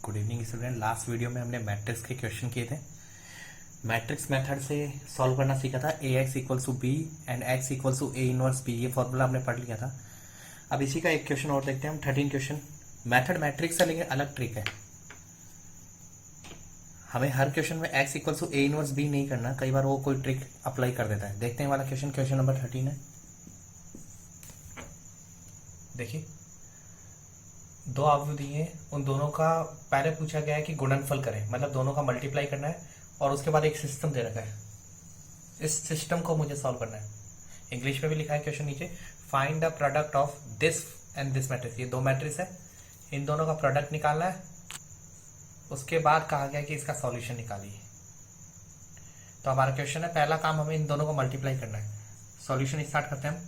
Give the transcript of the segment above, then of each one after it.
Good evening student. Last video में हमने matrix के क्वेश्चन किए थे। मैट्रिक्स मेथड से सॉल्व करना सीखा था। A X equals to B and X equals to A inverse B, ये फॉर्मूला हमने पढ़ लिया था। अब इसी का एक क्वेश्चन और देखते हैं हम। 13 क्वेश्चन मैथड मैट्रिक्स है, लेकिन अलग ट्रिक है। हमें हर क्वेश्चन में X equals to A inverse B नहीं करना, कई बार वो कोई ट्रिक अप्लाई कर देता है। देखते हैं वाला क्वेश्चन, क्वेश्चन नंबर 13 है। देखिए, दो अवयव दिए, उन दोनों का पहले पूछा गया है कि गुणनफल करें, मतलब दोनों का मल्टीप्लाई करना है, और उसके बाद एक सिस्टम दे रखा है। इस सिस्टम को मुझे सॉल्व करना है। इंग्लिश में भी लिखा है क्वेश्चन नीचे, find the product of this and this matrix. ये दो मैट्रिक्स है, इन दोनों का प्रोडक्ट निकालना है। उसके बाद कहा गया कि इसका सॉल्यूशन निकालिए। तो हमारा क्वेश्चन है, पहला काम हमें इन दोनों को मल्टीप्लाई करना है। सॉल्यूशन स्टार्ट करते हैं हम।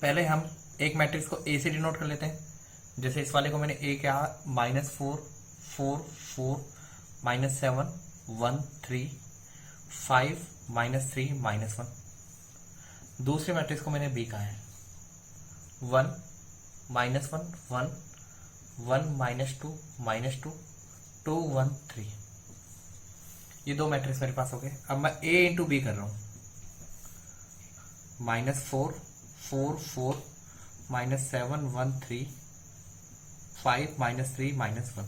पहले हम एक मैट्रिक्स को ए से डिनोट कर लेते हैं। जैसे इस वाले को मैंने ए क्या, -4 4 4 -7 1 3 5 -3 -1। दूसरे मैट्रिक्स को मैंने बी कहा है 1 -1 1 1 -2 -2 2 1 3। ये दो मैट्रिक्स मेरे पास हो गए। अब मैं ए इंटू बी कर रहा हूं। -4 4 4 -7 1 3 5 -3 -1।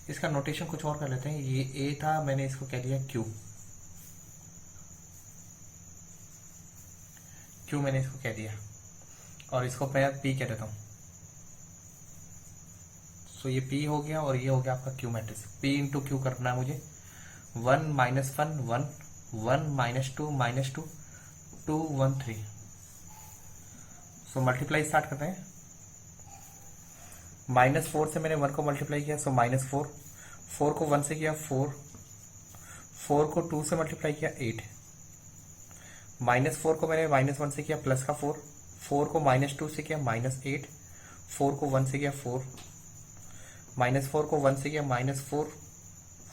इसका नोटेशन कुछ और कर लेते हैं। ये ए था, मैंने इसको कह दिया क्यू। क्यू मैंने इसको कह दिया, और इसको मैं पी कह देता हूं। सो ये पी हो गया, और ये हो गया आपका Q matrix. P into Q करना है मुझे। 1 -1 1 1 -2 -2 2 1 3। सो मल्टीप्लाई स्टार्ट करते हैं। -4 से मैंने 1 को मल्टीप्लाई किया, सो -4 4 को 1 से किया 4 4 को 2 से मल्टीप्लाई किया 8 -4 को मैंने -1 से किया प्लस का 4 4 को -2 से किया -8 4 को 1 से किया 4 -4 को 1 से किया -4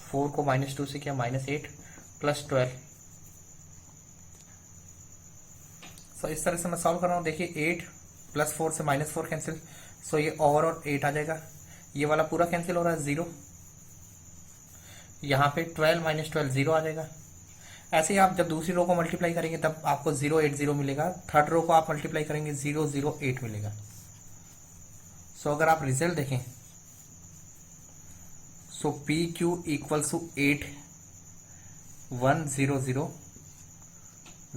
4 को -2 से किया -8 प्लस 12। सो इस तरह से मैं सॉल्व कर रहा हूँ। देखिए 8 प्लस 4 से -4 कैंसिल, सो ये ओवरऑल 8 आ जाएगा। ये वाला पूरा कैंसिल हो रहा है 0। यहाँ पे 12 -12 0 आ जाएगा। ऐसे ही आप जब दूसरी रो को मल्टीप्लाई करेंगे तब आपको 0 8 0 मिलेगा। थर्ड रो को आप मल्टीप्लाई करेंगे 0 0 8 मिलेगा। सो अगर आप रिजल्ट देखें, सो पी क्यू इक्वल्स टू 8 1 0 0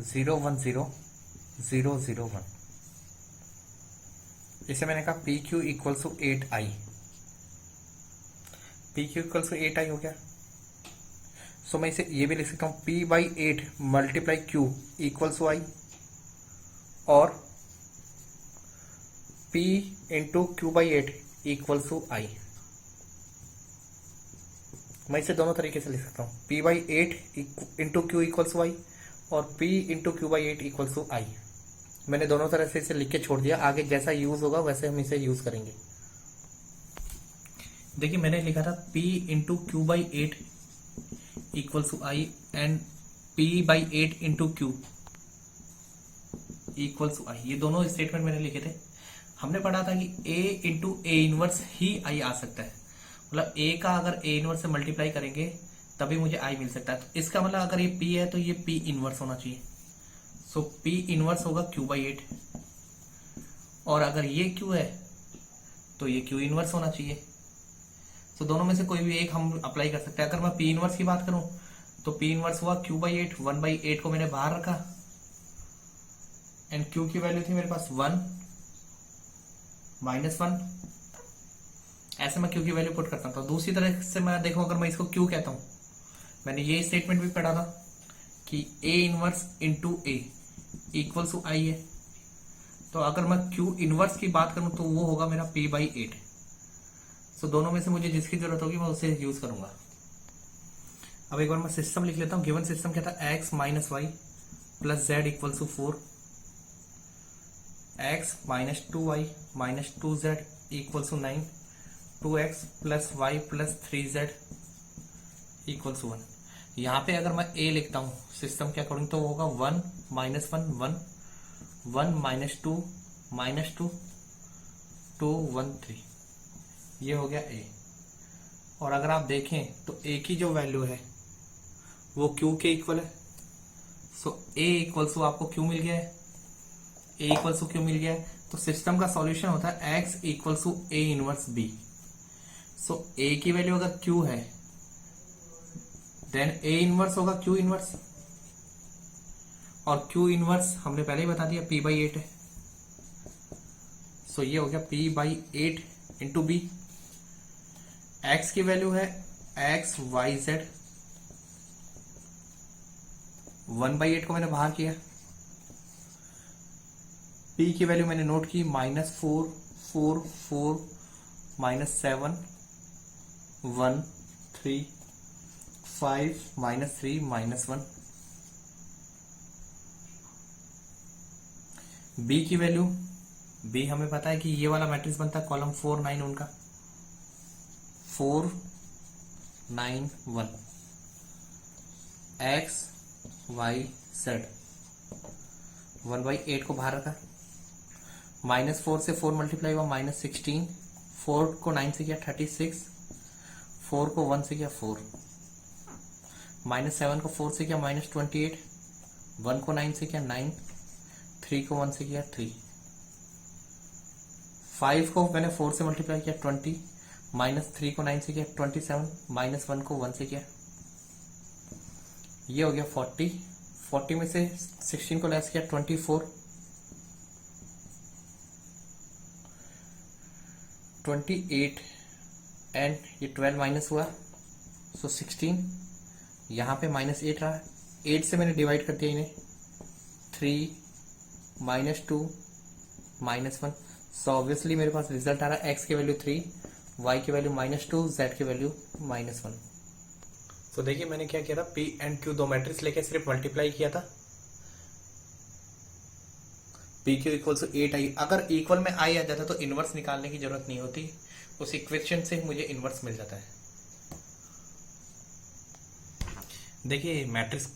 0 1 0 0 0 1। इसे मैंने कहा P Q equals to 8i। P Q equals to 8i हो गया। सो मैं इसे ये भी लिख सकता हूं, p/8 multiply Q equals to I, और p into q/8 equals to I. मैं इसे दोनों तरीके से लिख सकता हूं, p/8 into Q equals to I और p into q/8 equals to I. मैंने दोनों तरह से इसे लिख के छोड़ दिया। आगे जैसा यूज होगा वैसे हम इसे यूज करेंगे। देखिए मैंने लिखा था p into q/8 equals to I and p/8 into Q equals to I. ये दोनों स्टेटमेंट मैंने लिखे थे। हमने पढ़ा था कि a इंटू ए इनवर्स ही आई आ सकता है, मतलब a का अगर a इनवर्स से मल्टीप्लाई करेंगे तभी मुझे i मिल सकता है। तो इसका मतलब अगर ये p है तो ये p इनवर्स होना चाहिए। सो p इनवर्स होगा q/8, और अगर ये q है तो ये q इनवर्स होना चाहिए। तो दोनों में से कोई भी एक हम अप्लाई कर सकते हैं। अगर मैं p इनवर्स की बात करूं तो p इनवर्स हुआ q/8। 1/8 को मैंने बाहर रखा, एंड q की वैल्यू थी मेरे पास 1 -1। ऐसे मैं q की वैल्यू पुट करता हूं। तो दूसरी तरह से मैं देखूं, अगर मैं इसको q कहता हूं, मैंने ये स्टेटमेंट भी पढ़ा था कि a inverse into A equals to I है। तो अगर मैं q इनवर्स की बात करूं तो वो होगा मेरा p/8। सो दोनों में से मुझे जिसकी जरूरत होगी मैं उसे यूज करूंगा। अब एक बार मैं सिस्टम लिख लेता हूं। गिवन सिस्टम क्या था, x - y plus z equals to 4, x - 2y - 2z equals to 9, 2x plus y plus 3z equals to 1। यहाँ पे अगर मैं a लिखता हूँ सिस्टम के अकॉर्डिंग तो होगा 1 -1 1 1 -2 -2 2 1 3। ये हो गया a। और अगर आप देखें तो ए की जो वैल्यू है वो क्यू के इक्वल है। सो ए इक्वल्स टू आपको क्यू मिल गया है, ए इक्वल्स टू क्यू मिल गया है। तो सिस्टम का सॉल्यूशन होता है X equals to A inverse B. So A की वैल्यू अगर क्यू है देन ए इनवर्स होगा क्यू इनवर्स, और क्यू इनवर्स हमने पहले ही बता दिया पी बाई 8 है। सो ये हो गया P by 8 into B. X की वैल्यू है एक्स वाई जेड, 1/8 को मैंने बाहर किया। पी की वैल्यू मैंने नोट की -4 4 4 -7 1 3 5 -3 -1। बी की वैल्यू, बी हमें पता है कि ये वाला मैट्रिक्स बनता है कॉलम 4 9 उनका 4 9 1। एक्स वाई जेड 1/8 को बाहर रखा, -4 से 4 मल्टीप्लाई हुआ -16, 4 को 9 से किया 36, 4 को 1 से किया 4, -7 को 4 से किया -28, 1 को 9 से किया 9, 3 को 1 से किया 3, 5 को मैंने 4 से मल्टीप्लाई किया 20, -3 को 9 से किया 27, -1 को 1 से किया, ये हो गया 40। 40 में से 16 को लेस किया 24, 28 एंड ये 12 माइनस हुआ, सो 16। यहाँ पे -8 रहा, 8 से मैंने डिवाइड कर दिया इन्हें, 3 -2 -1। सो ऑब्वियसली मेरे पास रिजल्ट आ रहा है एक्स की वैल्यू 3, वाई की वैल्यू -2, जेड की वैल्यू -1। तो देखिए मैंने क्या किया था, पी एंड क्यू दो मैट्रिक्स लेके सिर्फ मल्टीप्लाई किया था। पी क्यू इक्वल टू 8 आई, अगर इक्वल में आई आ जाता तो इनवर्स निकालने की जरूरत नहीं होती, उस इक्वेशन से मुझे इनवर्स मिल जाता है। देखिए मैट्रिक्स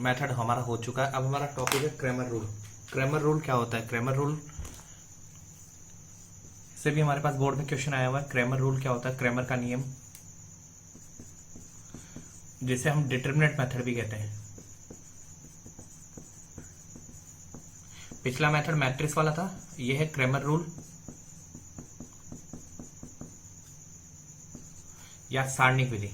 मेथड हमारा हो चुका है। अब हमारा टॉपिक है क्रैमर रूल। क्रैमर रूल क्या होता है? क्रैमर रूल से भी हमारे पास बोर्ड में क्वेश्चन आया हुआ है। क्रैमर रूल क्या होता है? क्रैमर का नियम, जिसे हम डिटरमिनेंट मेथड भी कहते हैं। पिछला मेथड मैट्रिक्स वाला था, यह है क्रैमर रूल या सारणिक विधि।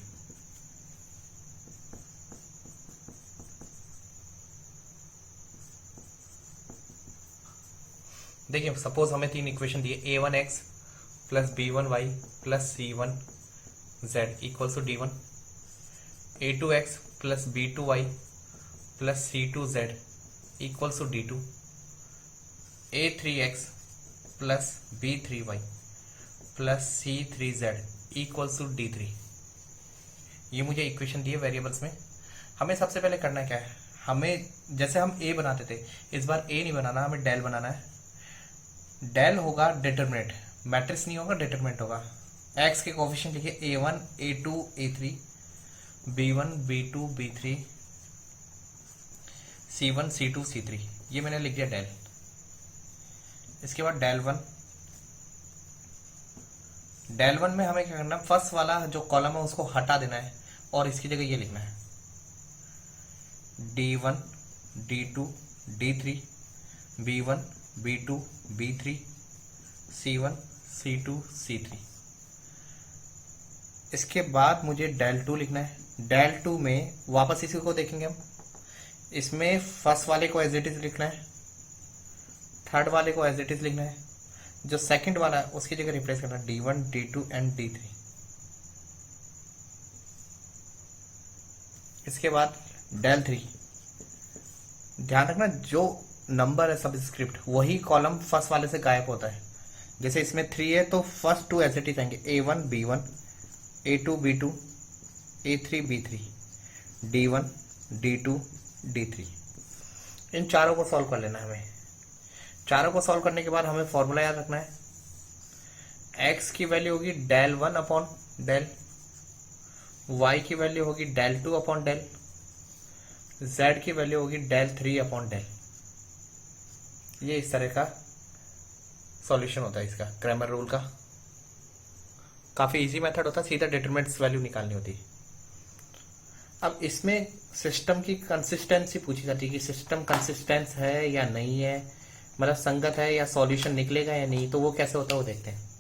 देखिए सपोज हमें 3 इक्वेशन दिए, a1x plus b1y plus c1z equals to d1, a2x plus b2y plus c2z equals to d2, a3x plus b3y plus c3z equals to d3। ये मुझे इक्वेशन दिए वेरिएबल्स में। हमें सबसे पहले करना क्या है, हमें जैसे हम a बनाते थे, इस बार a नहीं बनाना, हमें डेल बनाना है। डेल होगा डिटरमिनेंट, मैट्रिक्स नहीं होगा, डिटरमिनेंट होगा। x के कोफिशिएंट लिखिए a1 a2 a3 b1 b2 b3 c1 c2 c3, ये मैंने लिख दिया डेल। इसके बाद डेल वन, डेल वन में हमें क्या करना है, फर्स्ट वाला जो कॉलम है उसको हटा देना है और इसकी जगह ये लिखना है d1 d2 d3 b1 b2 b3 c1 c2 c3। इसके बाद मुझे डेल टू लिखना है। डेल टू में वापस इसी को देखेंगे हम, इसमें फर्स्ट वाले को एज इट इज लिखना है, थर्ड वाले को एज इट इज लिखना है, जो सेकंड वाला है उसकी जगह रिप्लेस करना है d1 d2 एंड d3। इसके बाद डेल थ्री, ध्यान रखना जो नंबर है सबस्क्रिप्ट वही कॉलम फर्स्ट वाले से गायब होता है। जैसे इसमें 3 है तो फर्स्ट 2 एज इट इज आएंगे, a1 b1 a2 b2 a3 b3 d1 d2 d3। इन चारों को सॉल्व कर लेना है हमें। चारों को सॉल्व करने के बाद हमें फॉर्मूला याद रखना है, x की वैल्यू होगी del one upon del, y की वैल्यू होगी del two upon del, z की वैल्यू होगी डेल थ्री अपॉन डेल। ये इस तरह का सॉल्यूशन होता है इसका, क्रैमर रूल का। काफ़ी इजी मेथड होता, सीधा डिटरमिनेंट्स वैल्यू निकालनी होती। अब इसमें सिस्टम की कंसिस्टेंसी पूछी जाती है कि सिस्टम कंसिस्टेंस है या नहीं है, मतलब संगत है या सॉल्यूशन निकलेगा या नहीं, तो वो कैसे होता है वो देखते हैं।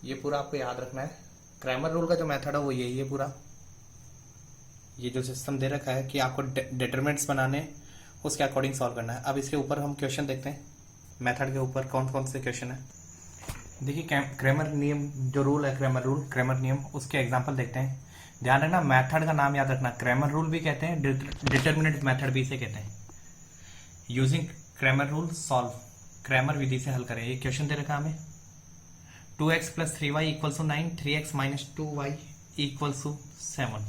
ये पूरा आपको याद रखना है। क्रैमर रूल का जो मेथड है वो यही है पूरा। ये जो सिस्टम दे रखा है कि आपको डिटरमिनेंट्स बनाने, उसके अकॉर्डिंग सॉल्व करना है। अब इसके ऊपर हम क्वेश्चन देखते हैं, मेथड के ऊपर कौन कौन से क्वेश्चन है। देखिए क्रैमर नियम जो रूल है, क्रैमर नियम, उसके एग्जांपल देखते हैं। ध्यान रखना, मेथड का नाम याद रखना, क्रैमर रूल भी कहते हैं, डिटरमिनेंट मेथड भी इसे कहते हैं। Using Cramer rule solve, Cramer विधि से हल करें। ये क्वेश्चन दे रखा हमें 2x plus 3y equals to 9, 3x minus 2y equals to 7।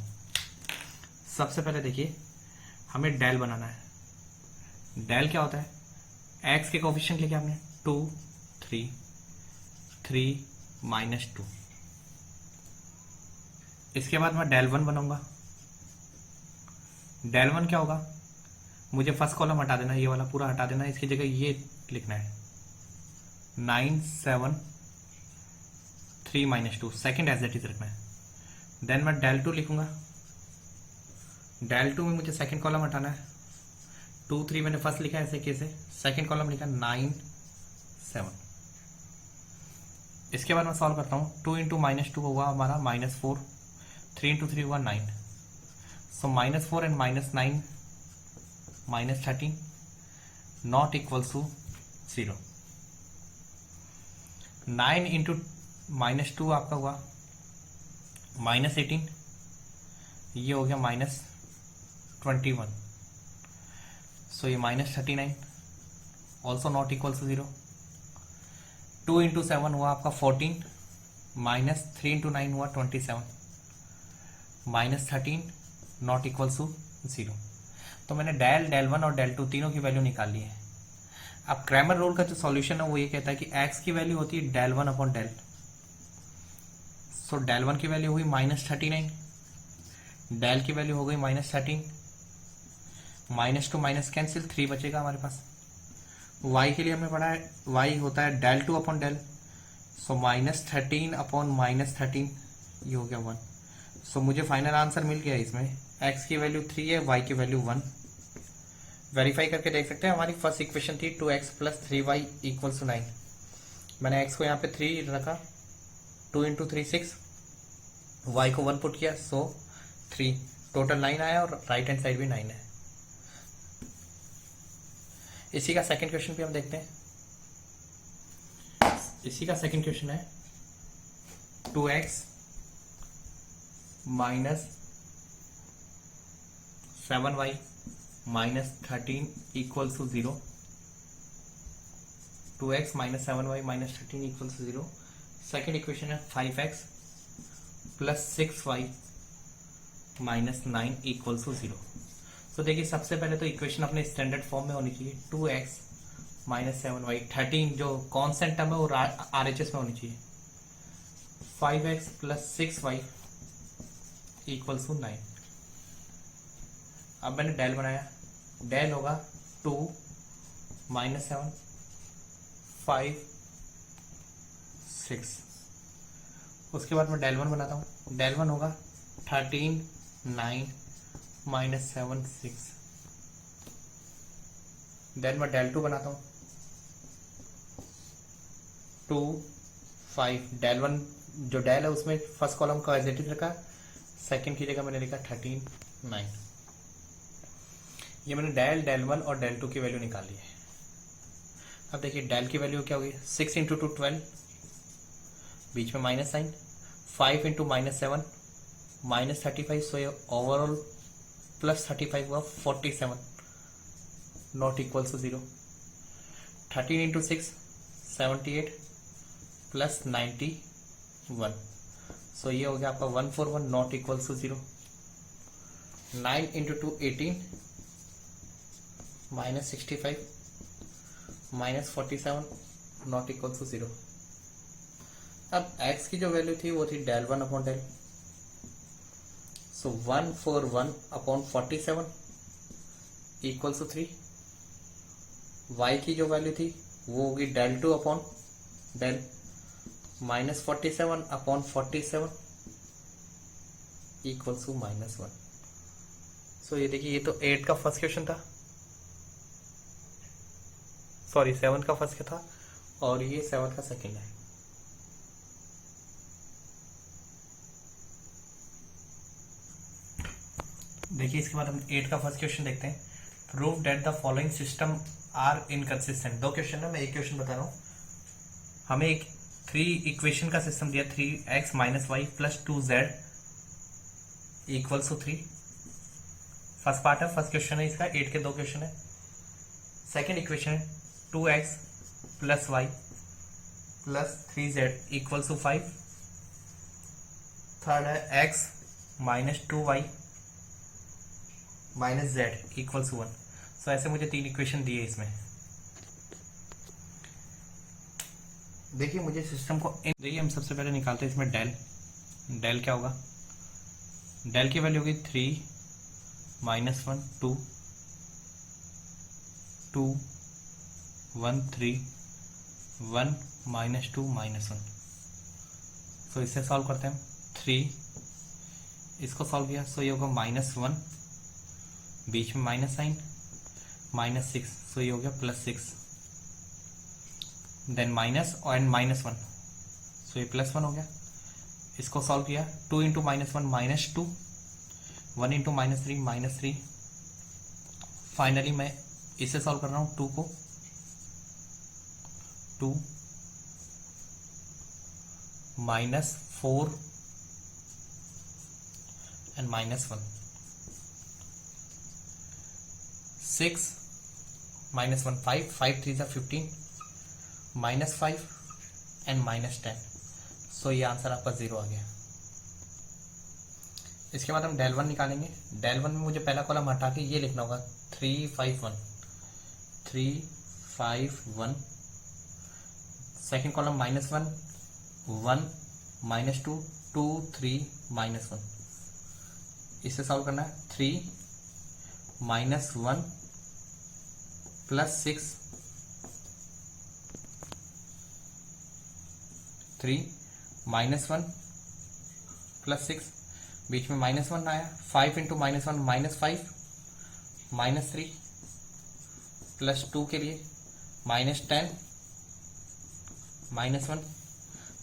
सबसे पहले देखिए हमें डेल बनाना है। डेल क्या होता है, x के कोफिशिएंट लेके हमने 2 3 3 माइनस 2। इसके बाद मैं डेल 1 बनाऊंगा। डेल 1 क्या होगा, मुझे फर्स्ट कॉलम हटा देना, ये वाला पूरा हटा देना, इसकी जगह ये लिखना है 9 7 3 minus 2, second as it is रखना है। देन मैं डेल 2 लिखूंगा। डेल 2 में मुझे सेकेंड कॉलम हटाना है, 2 3 मैंने फर्स्ट लिखा है ऐसे कैसे, सेकेंड कॉलम लिखा 9 7। इसके बाद मैं सॉल्व करता हूँ। 2 इंटू माइनस 2 हुआ हमारा -4, 3 इंटू 3 हुआ 9, so -4 and -9 -13 not equals to 0। 9 into -2 आपका हुआ -18, ये हो गया -21, सो ये -39 also not equals to 0। 2 into 7 हुआ आपका 14, -3 इंटू 9 हुआ 27, -13 नॉट इक्वल्स टू 0। तो मैंने डेल 1 और डेल 2 तीनों की वैल्यू निकाल ली है। अब क्रैमर रूल का जो सॉल्यूशन है वो ये कहता है कि x की वैल्यू होती है del 1 upon del, so del 1 की वैल्यू हुई -39, डेल की वैल्यू हो गई -13, -2 माइनस कैंसिल, 3 बचेगा हमारे पास। y के लिए हमने पढ़ा है y होता है डेल 2 अपॉन डेल, सो -13 अपॉन -13, ये हो गया 1। सो मुझे फाइनल आंसर मिल गया इसमें, x की वैल्यू 3 है, y की वैल्यू 1। वेरीफाई करके देख सकते हैं, हमारी फर्स्ट इक्वेशन थी 2x plus 3y equals to 9। मैंने x को यहाँ पे 3 रखा, 2 इंटू 3 6, y को 1 पुट किया, सो 3, टोटल 9 आया और राइट हैंड साइड भी 9 है। इसी का सेकंड क्वेश्चन भी हम देखते हैं। इसी का सेकंड क्वेश्चन है 2x minus 7y minus 13 equals to 0। 2x minus 7y minus 13 equals to 0। Second equation है 5x plus 6y minus 9 equals to 0। तो देखिए सबसे पहले तो इक्वेशन अपने स्टैंडर्ड फॉर्म में होनी चाहिए। 2x माइनस 7y, 13 जो कॉन्स्टेंट टर्म है वो RHS में होनी चाहिए। 5x plus 6y equals to 9। अब मैंने डेल बनाया, डेल होगा 2 माइनस 7 5 6। उसके बाद मैं डेल 1 बनाता हूँ। डेल 1 होगा 13 9 माइनस 7 6। देन मैं डेल 2 बनाता हूँ 2 5। डेल 1 जो डेल है उसमें फर्स्ट कॉलम का एज इट इज रखा, सेकेंड की जगह मैंने लिखा 13 9। ये मैंने डेल 1 और डेल 2 की वैल्यू निकाली है। अब देखिए डेल की वैल्यू क्या होगी, 6 इंटू 2 12, बीच में माइनस साइन, 5 इंटू -7 -35, सो ये ओवरऑल +35 हुआ 47, not equal to 0। 13 into 6 78 plus 91, so ये हो गया आपका 141, not equal to 0। 9 into 2 18 -65 -47, not equal to 0। अब x की जो वैल्यू थी वो थी del 1 upon del, so 141 upon 47 equal to 3। y की जो वैल्यू थी वो होगी del 2 upon del -47 upon 47 equal to -1। So ये देखिए, ये तो 8 का फर्स्ट क्वेश्चन था, सॉरी 7 का फर्स्ट था, और ये 7 का सेकंड है। देखिए इसके बाद हम 8 का फर्स्ट क्वेश्चन देखते हैं। Prove that the following system are inconsistent. 2 question है, मैं एक क्वेश्चन बता रहा हूँ। हमें एक 3 इक्वेशन का सिस्टम दिया, 3x - y + 2z equals to 3। First part है, फर्स्ट क्वेश्चन है इसका, 8 के 2 क्वेश्चन है। सेकेंड इक्वेशन है 2x + y + 3z equals to 5। Third है x - 2y - z equals to 1। So ऐसे मुझे 3 इक्वेशन दिए इसमें। देखिए मुझे सिस्टम को देखिए हम सबसे पहले निकालते हैं इसमें डेल क्या होगा। डेल की वैल्यू होगी 3 - 1 2 2 1 3 1 -2 -1। सो इससे सॉल्व करते हैं। 3 इसको सॉल्व किया, सो ये होगा -1, बीच में माइनस साइन, -6, सो ये हो गया +6। देन माइनस एंड -1, सो ये +1 हो गया। इसको सॉल्व किया, 2 इंटू -1 -2, 1 इंटू -3 -3। फाइनली मैं इसे सॉल्व कर रहा हूं, 2 को 2 -4 एंड -1, 6 -1 5 5 3 15 -5 एंड -10। सो ये आंसर आपका 0 आ गया। इसके बाद हम del 1 निकालेंगे। del 1 में मुझे पहला कॉलम हटा के ये लिखना होगा 3 5 1 3 5 1। Second column -1 1 -2 2 3 -1। इसे सॉल्व करना है। 3 -1 +6 3 -1 +6, बीच में -1 आया। 5 इंटू -1 -5 -3 +2 के लिए -10 -1।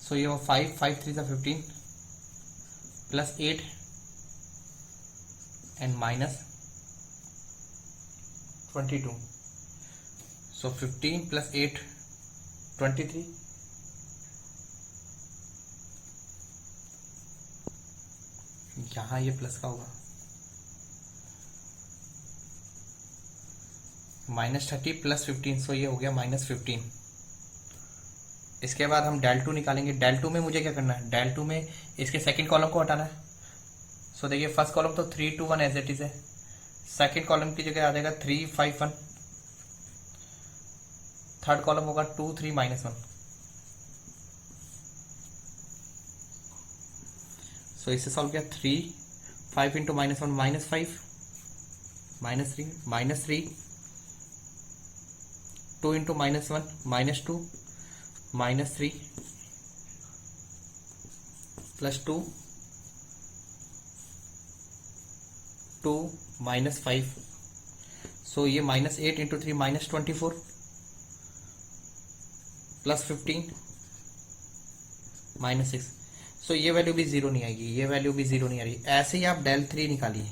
सो ये 5 5 3 15 +8 एंड -22। सो 15 + 8 23। यहां ये प्लस का होगा, -30 + 15, सो ये हो गया -15। इसके बाद हम del 2 निकालेंगे। del 2 में मुझे क्या करना है, del 2 में इसके सेकंड कॉलम को हटाना है। सो देखिए फर्स्ट कॉलम तो 3 2 1 एज इट इज है, सेकंड कॉलम की जगह आ जाएगा 3 5 1, थर्ड कॉलम होगा 2 3 -1। सो इसे सॉल्व किया, 3 5 इंटू -1 -5 -3 2 इंटू -1 -2 -3 +2 2 -5। सो ये -8 इंटू 3 -24 +15 -6। सो ये वैल्यू भी 0 नहीं आएगी, ये वैल्यू भी 0 नहीं आ रही। ऐसे ही आप del 3 निकालिए,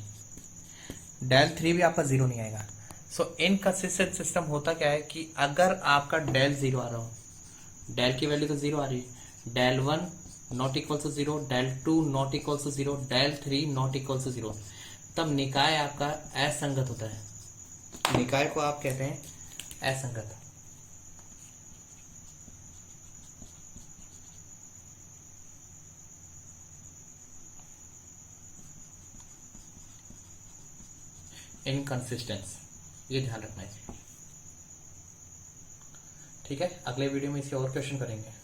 del 3 भी आपका 0 नहीं आएगा। सो इनकंसिस्टेंट सिस्टम होता क्या है कि अगर आपका del 0 आ रहा हो, del की वैल्यू तो 0 आ रही है, del 1 not equal to 0, del 2 not equal to 0, del 3 not equal to 0, तब निकाय आपका असंगत होता है। निकाय को आप कहते हैं असंगत। इनकंसिस्टेंस, ये ध्यान रखना है। ठीक है, अगले वीडियो में इसके और क्वेश्चन करेंगे।